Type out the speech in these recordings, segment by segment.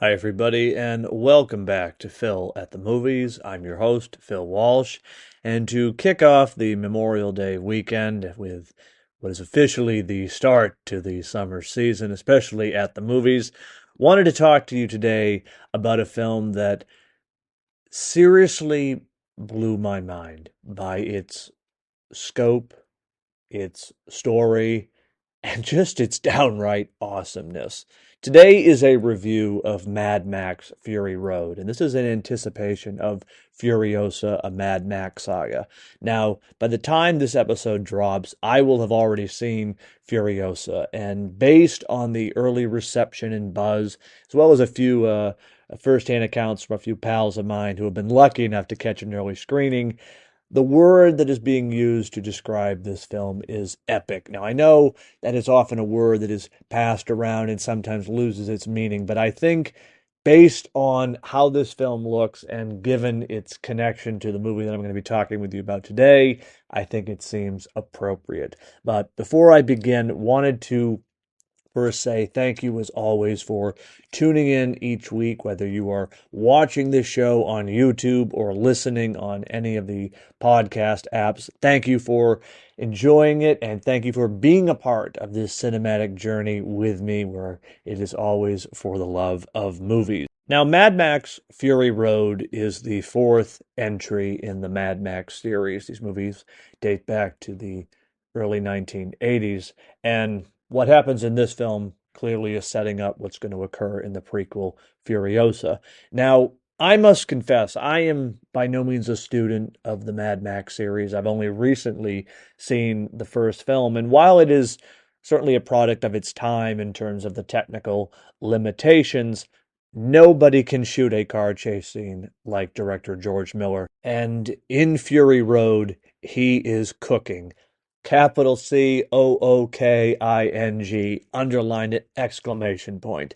Hi, everybody, and welcome back to Phil at the Movies. I'm your host, Phil Walsh, and to kick off the Memorial Day weekend with what is officially the start to the summer season, especially at the movies, wanted to talk to you today about a film that seriously blew my mind by its scope, its story, and just its downright awesomeness. Today is a review of Mad Max Fury Road, and this is in anticipation of Furiosa, a Mad Max saga. Now, by the time this episode drops, I will have already seen Furiosa, and based on the early reception and buzz, as well as a few first-hand accounts from a few pals of mine who have been lucky enough to catch an early screening, the word that is being used to describe this film is epic. Now, I know that is often a word that is passed around and sometimes loses its meaning, but I think based on how this film looks and given its connection to the movie that I'm going to be talking with you about today, I think it seems appropriate. But before I begin, wanted to first say thank you as always for tuning in each week, whether you are watching this show on YouTube or listening on any of the podcast apps. Thank you for enjoying it, and thank you for being a part of this cinematic journey with me, where it is always for the love of movies. Now, Mad Max Fury Road is the fourth entry in the Mad Max series. These movies date back to the early 1980s, and what happens in this film clearly is setting up what's going to occur in the prequel Furiosa. Now, I must confess, I am by no means a student of the Mad Max series. I've only recently seen the first film, and while it is certainly a product of its time in terms of the technical limitations, nobody can shoot a car chase scene like director George Miller. And in Fury Road, he is cooking. Capital COOKING, underline it, exclamation point.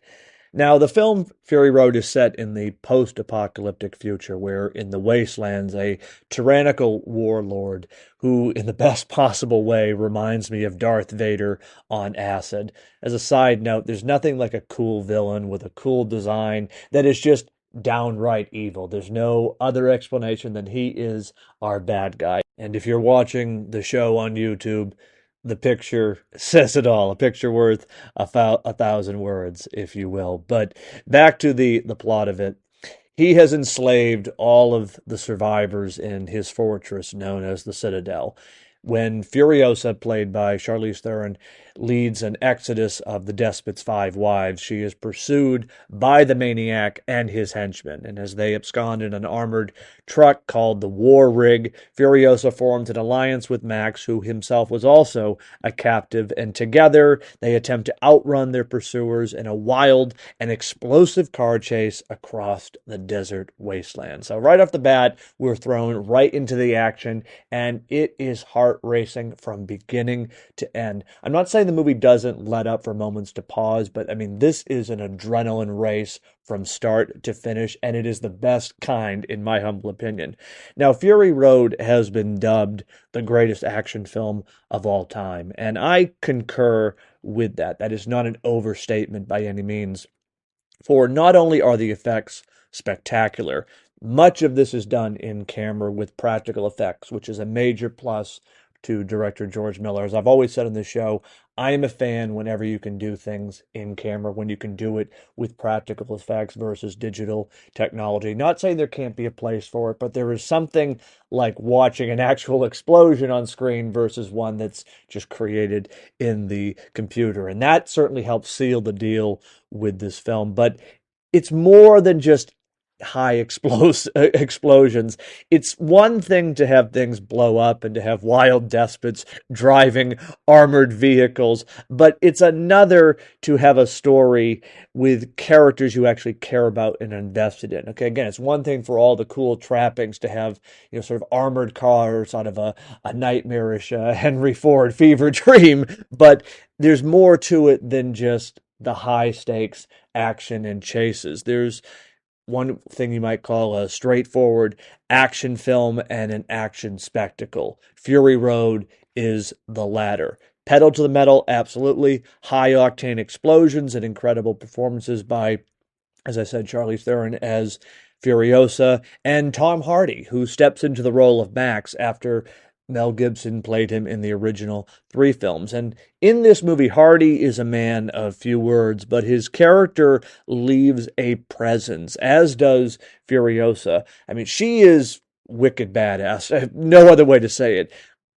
Now, the film Fury Road is set in the post-apocalyptic future where in the wastelands a tyrannical warlord who, in the best possible way, reminds me of Darth Vader on acid. As a side note, there's nothing like a cool villain with a cool design that is just downright evil. There's no other explanation than he is our bad guy. And if you're watching the show on YouTube, the picture says it all. A picture worth a thousand words, if you will. But back to the plot of it. He has enslaved all of the survivors in his fortress known as the Citadel. When Furiosa, played by Charlize Theron, leads an exodus of the despot's five wives, she is pursued by the maniac and his henchmen. And as they abscond in an armored truck called the War Rig, Furiosa forms an alliance with Max, who himself was also a captive, and together they attempt to outrun their pursuers in a wild and explosive car chase across the desert wasteland. So right off the bat, we're thrown right into the action, and it is heart racing from beginning to end. I'm not saying the movie doesn't let up for moments to pause, but I mean, this is an adrenaline race from start to finish, and it is the best kind, in my humble opinion. Now, Fury Road has been dubbed the greatest action film of all time, and I concur with that. That is not an overstatement by any means. For not only are the effects spectacular, much of this is done in camera with practical effects, which is a major plus to director George Miller. As I've always said on this show, I am a fan whenever you can do things in camera, when you can do it with practical effects versus digital technology. Not saying there can't be a place for it, but there is something like watching an actual explosion on screen versus one that's just created in the computer. And that certainly helps seal the deal with this film. But it's more than just high explosions. It's one thing to have things blow up and to have wild despots driving armored vehicles, but it's another to have a story with characters you actually care about and invested in. Okay, again, it's one thing for all the cool trappings to have, sort of armored cars out of a nightmarish Henry Ford fever dream, but there's more to it than just the high stakes action and chases. There's one thing you might call a straightforward action film and an action spectacle. Fury Road is the latter. Pedal to the metal, absolutely. High octane explosions and incredible performances by as I said, Charlize Theron as Furiosa, and Tom Hardy, who steps into the role of Max after Mel Gibson played him in the original three films. And in this movie, Hardy is a man of few words, but his character leaves a presence, as does Furiosa. I mean, she is wicked badass. No other way to say it.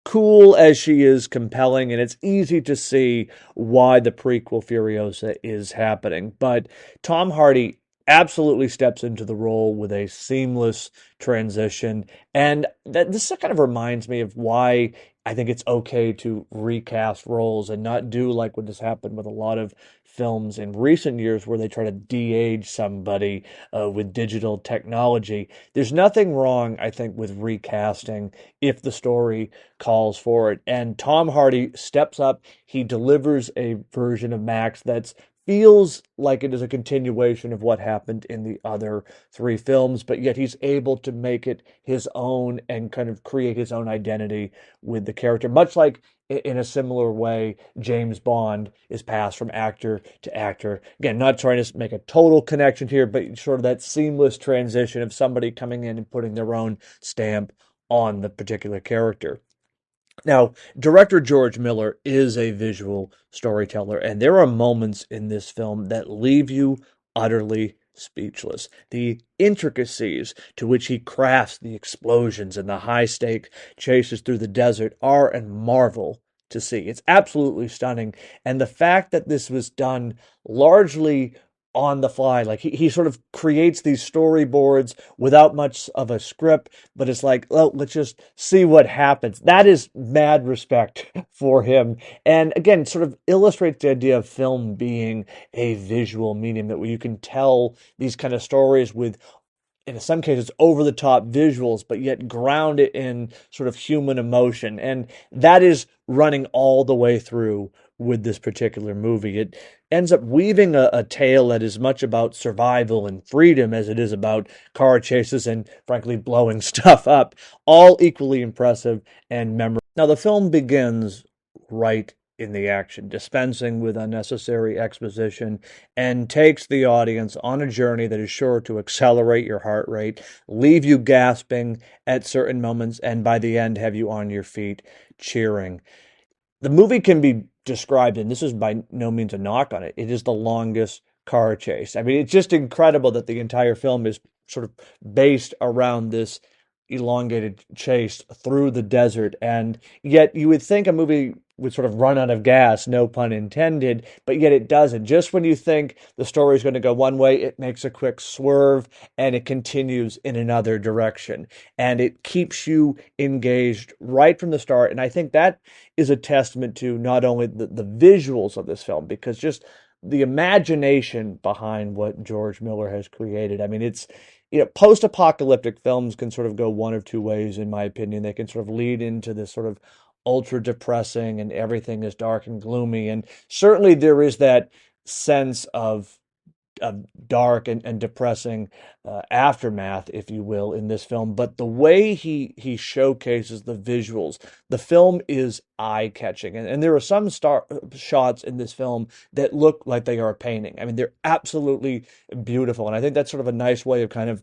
Cool as she is, compelling, and it's easy to see why the prequel Furiosa is happening. But Tom Hardy absolutely steps into the role with a seamless transition. And this kind of reminds me of why I think it's okay to recast roles and not do like what has happened with a lot of films in recent years where they try to de-age somebody with digital technology. There's nothing wrong, I think, with recasting if the story calls for it. And Tom Hardy steps up. He delivers a version of Max that's feels like it is a continuation of what happened in the other three films, but yet he's able to make it his own and kind of create his own identity with the character, much like in a similar way James Bond is passed from actor to actor. Again, not trying to make a total connection here, but sort of that seamless transition of somebody coming in and putting their own stamp on the particular character. Now, director George Miller is a visual storyteller, and there are moments in this film that leave you utterly speechless. The intricacies to which he crafts the explosions and the high stake chases through the desert are a marvel to see. It's absolutely stunning. And the fact that this was done largely on the fly, like he sort of creates these storyboards without much of a script, but it's like, well, let's just see what happens. That is mad respect for him. And again, sort of illustrates the idea of film being a visual medium that where you can tell these kind of stories with in some cases over the top visuals, but yet ground it in sort of human emotion. And that is running all the way through with this particular movie. It ends up weaving a tale that is much about survival and freedom as it is about car chases and, frankly, blowing stuff up. All equally impressive and memorable. Now, the film begins right in the action, dispensing with unnecessary exposition, and takes the audience on a journey that is sure to accelerate your heart rate, leave you gasping at certain moments, and by the end, have you on your feet cheering. The movie can be described, and this is by no means a knock on it, it is the longest car chase. I mean, it's just incredible that the entire film is sort of based around this elongated chase through the desert. And yet you would think a movie would sort of run out of gas, no pun intended, but yet it doesn't. Just when you think the story is going to go one way, it makes a quick swerve and it continues in another direction. And it keeps you engaged right from the start. And I think that is a testament to not only the visuals of this film, because just the imagination behind what George Miller has created. I mean, it's post-apocalyptic films can sort of go one of two ways, in my opinion. They can sort of lead into this sort of ultra depressing and everything is dark and gloomy. And certainly there is that sense of dark and depressing aftermath, if you will, in this film. But the way he showcases the visuals, the film is eye-catching. And there are some shots in this film that look like they are a painting. I mean, they're absolutely beautiful. And I think that's sort of a nice way of kind of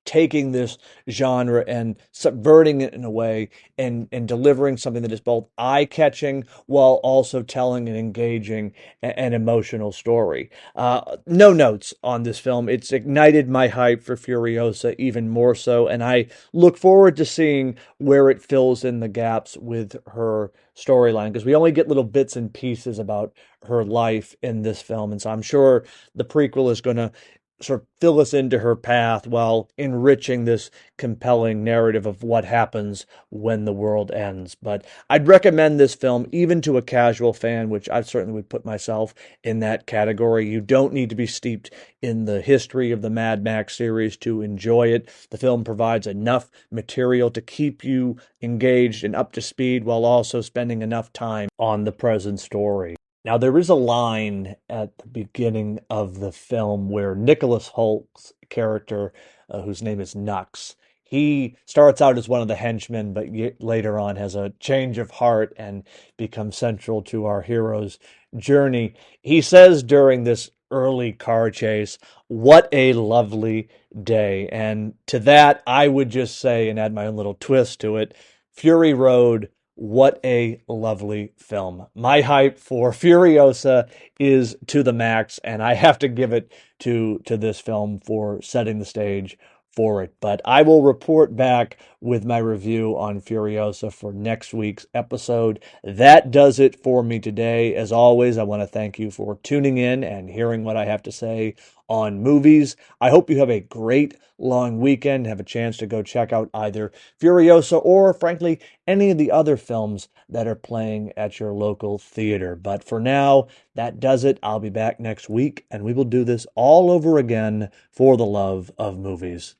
taking this genre and subverting it in a way and delivering something that is both eye-catching while also telling an engaging and emotional story. No notes on this film. It's ignited my hype for Furiosa even more so, and I look forward to seeing where it fills in the gaps with her storyline, because we only get little bits and pieces about her life in this film, and so I'm sure the prequel is going to sort of fill us into her path while enriching this compelling narrative of what happens when the world ends. But I'd recommend this film even to a casual fan, which I certainly would put myself in that category. You don't need to be steeped in the history of the Mad Max series to enjoy it. The film provides enough material to keep you engaged and up to speed while also spending enough time on the present story. Now, there is a line at the beginning of the film where Nicholas Holt's character, whose name is Nux, he starts out as one of the henchmen, but later on has a change of heart and becomes central to our hero's journey. He says during this early car chase. What a lovely day. And to that, I would just say, and add my own little twist to it, Fury Road, what a lovely film. My hype for Furiosa is to the max, and I have to give it to this film for setting the stage for it. But I will report back with my review on Furiosa for next week's episode. That does it for me today. As always, I want to thank you for tuning in and hearing what I have to say on movies. I hope you have a great long weekend, have a chance to go check out either Furiosa or, frankly, any of the other films that are playing at your local theater. But for now, that does it. I'll be back next week, and we will do this all over again for the love of movies.